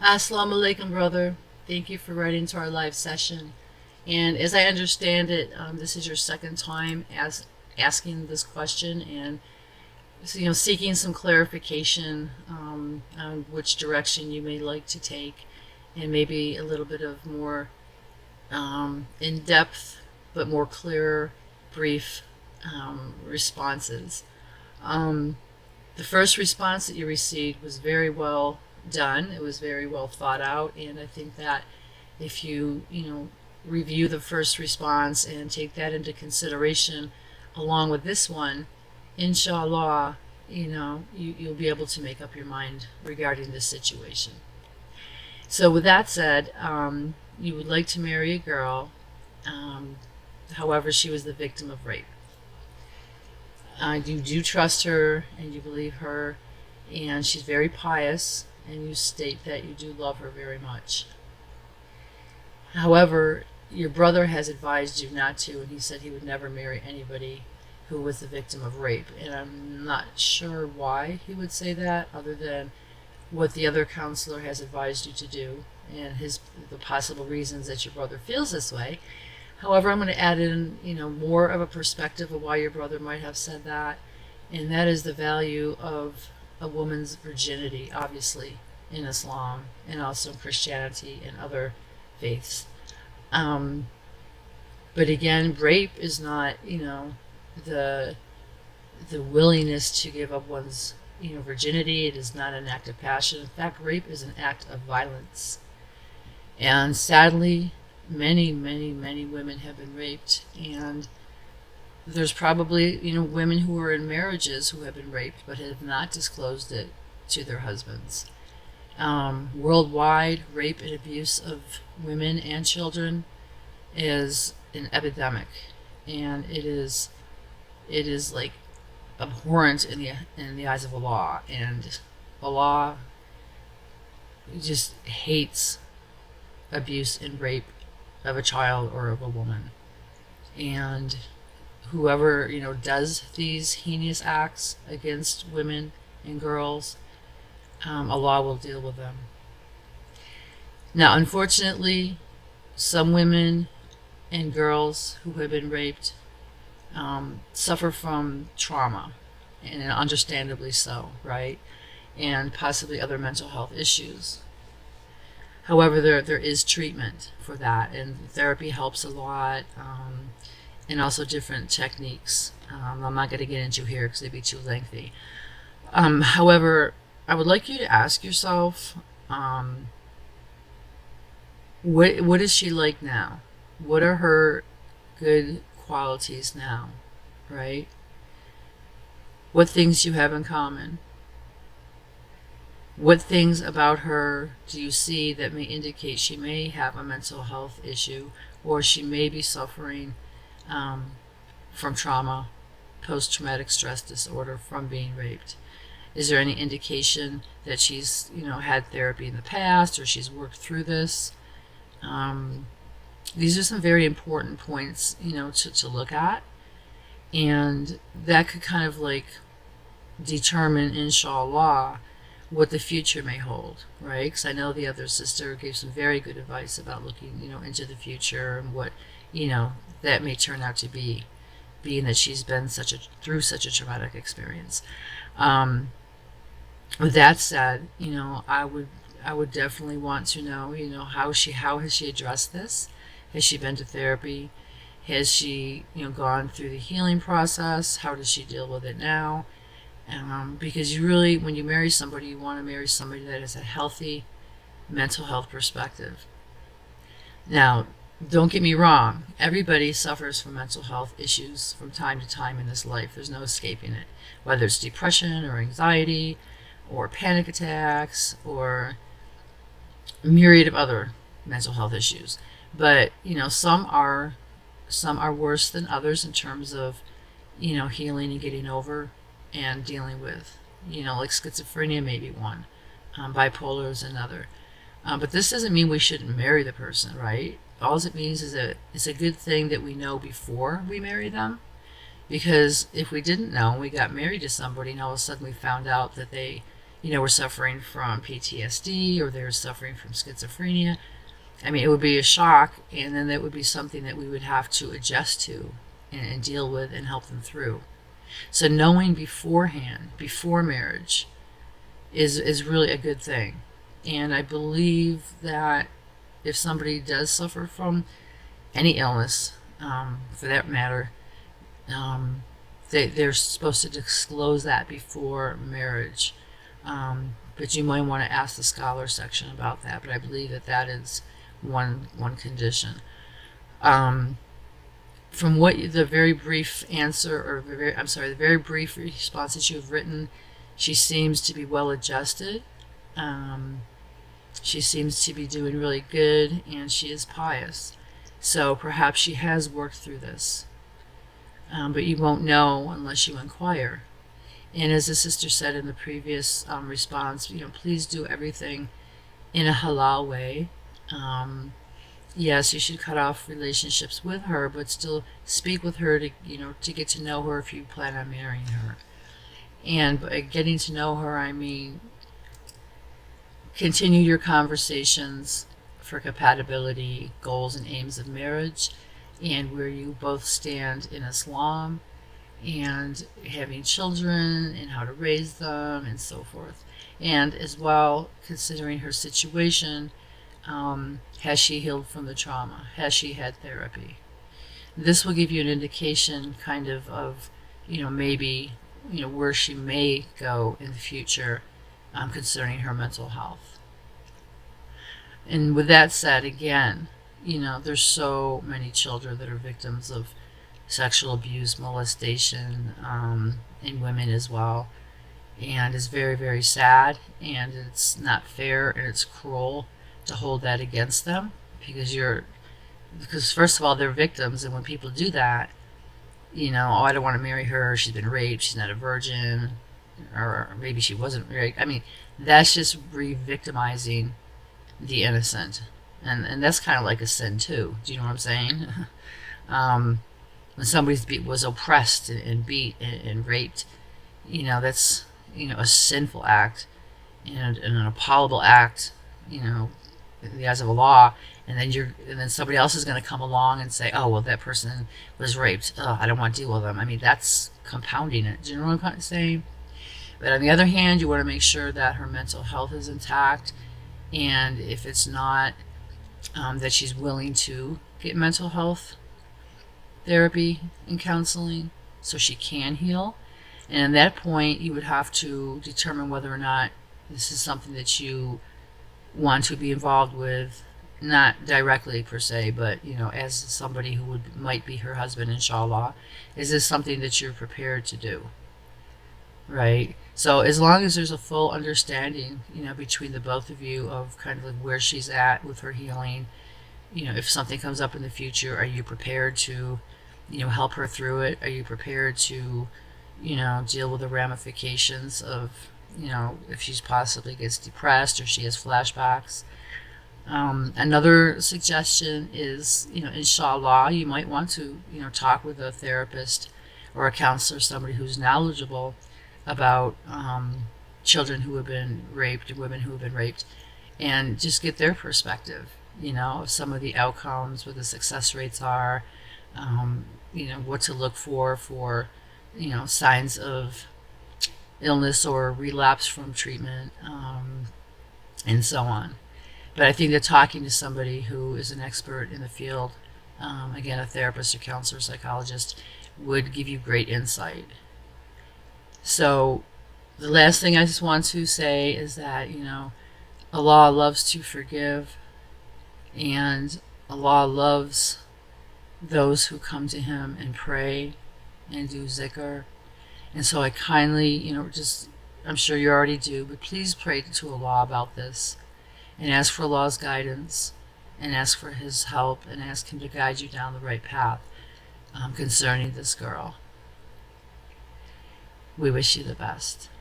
Assalamu Aleykum, brother. Thank you for writing to our live session. And as I understand it, this is your second time asking this question, and so, seeking some clarification on which direction you may like to take, and maybe a little bit of more in-depth but more clear, brief responses. The first response that you received was very well done. It was very well thought out, and I think that if you review the first response and take that into consideration along with this one, inshallah, you'll be able to make up your mind regarding this situation. So with that said, you would like to marry a girl, however she was the victim of rape. You do trust her and you believe her, and she's very pious, and you state that you do love her very much. However, your brother has advised you not to, and he said he would never marry anybody who was the victim of rape. And I'm not sure why he would say that, other than what the other counselor has advised you to do and the possible reasons that your brother feels this way. However, I'm going to add in, more of a perspective of why your brother might have said that, and that is the value of a woman's virginity, obviously, in Islam and also in Christianity and other faiths. But again, rape is not, the willingness to give up one's, virginity. It is not an act of passion. In fact, rape is an act of violence. And sadly, many, many, many women have been raped, and there's probably, women who are in marriages who have been raped but have not disclosed it to their husbands. Worldwide, rape and abuse of women and children is an epidemic, and it is like abhorrent in the eyes of Allah, and Allah just hates abuse and rape of a child or of a woman. And whoever does these heinous acts against women and girls, Allah will deal with them. Now, unfortunately, some women and girls who have been raped suffer from trauma, and understandably so, right? And possibly other mental health issues. However, there is treatment for that, and therapy helps a lot, and also different techniques. I'm not going to get into here because it'd be too lengthy. However, I would like you to ask yourself, what is she like now? What are her good qualities now, right? What things you have in common? What things about her do you see that may indicate she may have a mental health issue, or she may be suffering from trauma, post-traumatic stress disorder from being raped? Is there any indication that she's had therapy in the past, or she's worked through this? These are some very important points to look at, and that could kind of like determine, inshallah, what the future may hold, right? Because I know the other sister gave some very good advice about looking, into the future and what, that may turn out to be, being that she's been through such a traumatic experience. With that said, I would definitely want to know, how has she addressed this? Has she been to therapy? Has she, gone through the healing process? How does she deal with it now? Because you really, when you marry somebody, you want to marry somebody that has a healthy mental health perspective. Now, don't get me wrong. Everybody suffers from mental health issues from time to time in this life. There's no escaping it. Whether it's depression or anxiety or panic attacks or a myriad of other mental health issues. But, some are worse than others in terms of, healing and getting over and dealing with, like schizophrenia may be one, bipolar is another. But this doesn't mean we shouldn't marry the person, right? All it means is that it's a good thing that we know before we marry them, because if we didn't know and we got married to somebody and all of a sudden we found out that they, were suffering from PTSD or they were suffering from schizophrenia. I mean, it would be a shock, and then that would be something that we would have to adjust to and deal with and help them through. So knowing beforehand, before marriage, is really a good thing. And I believe that if somebody does suffer from any illness, for that matter, they're supposed to disclose that before marriage. But you might want to ask the scholar section about that. But I believe that is one condition. From what the very brief answer, or the very brief response that you've written, she seems to be well adjusted. She seems to be doing really good, and she is pious. So perhaps she has worked through this. But you won't know unless you inquire. And as the sister said in the previous response, please do everything in a halal way. Yes, you should cut off relationships with her, but still speak with her to get to know her if you plan on marrying her. And by getting to know her, I mean, continue your conversations for compatibility, goals, and aims of marriage, and where you both stand in Islam, and having children, and how to raise them, and so forth. And as well, considering her situation, has she healed from the trauma? Has she had therapy? This will give you an indication kind of maybe, where she may go in the future concerning her mental health. And with that said, again, there's so many children that are victims of sexual abuse, molestation, and women as well. And it's very, very sad, and it's not fair, and it's cruel to hold that against them, because first of all, they're victims, and when people do that, oh, I don't want to marry her, she's been raped, she's not a virgin, or maybe she wasn't raped. I mean, that's just re-victimizing the innocent, and that's kind of like a sin too. Do you know what I'm saying? When somebody was oppressed and beat and raped, that's a sinful act and an appallable act, in the eyes of Allah. And then somebody else is going to come along and say, oh, well, that person was raped. Oh, I don't want to deal with them. I mean, that's compounding it. Do you know what I'm saying? But on the other hand, you want to make sure that her mental health is intact, and if it's not, that she's willing to get mental health therapy and counseling so she can heal. And at that point, you would have to determine whether or not this is something that you want to be involved with, not directly per se, but as somebody who might be her husband, inshallah. Is this something that you're prepared to do? Right? So as long as there's a full understanding, between the both of you of kind of like where she's at with her healing, if something comes up in the future, are you prepared to, help her through it? Are you prepared to, deal with the ramifications of, if she possibly gets depressed or she has flashbacks? Another suggestion is, inshallah, you might want to, talk with a therapist or a counselor, somebody who's knowledgeable about children who have been raped and women who have been raped, and just get their perspective, of some of the outcomes, what the success rates are, what to look for, signs of illness or relapse from treatment, and so on. But I think that talking to somebody who is an expert in the field, again, a therapist or counselor, psychologist, would give you great insight. So the last thing I just want to say is that, Allah loves to forgive, and Allah loves those who come to Him and pray and do zikr. And so I kindly, I'm sure you already do, but please pray to Allah about this, and ask for Allah's guidance, and ask for His help, and ask Him to guide you down the right path concerning this girl. We wish you the best.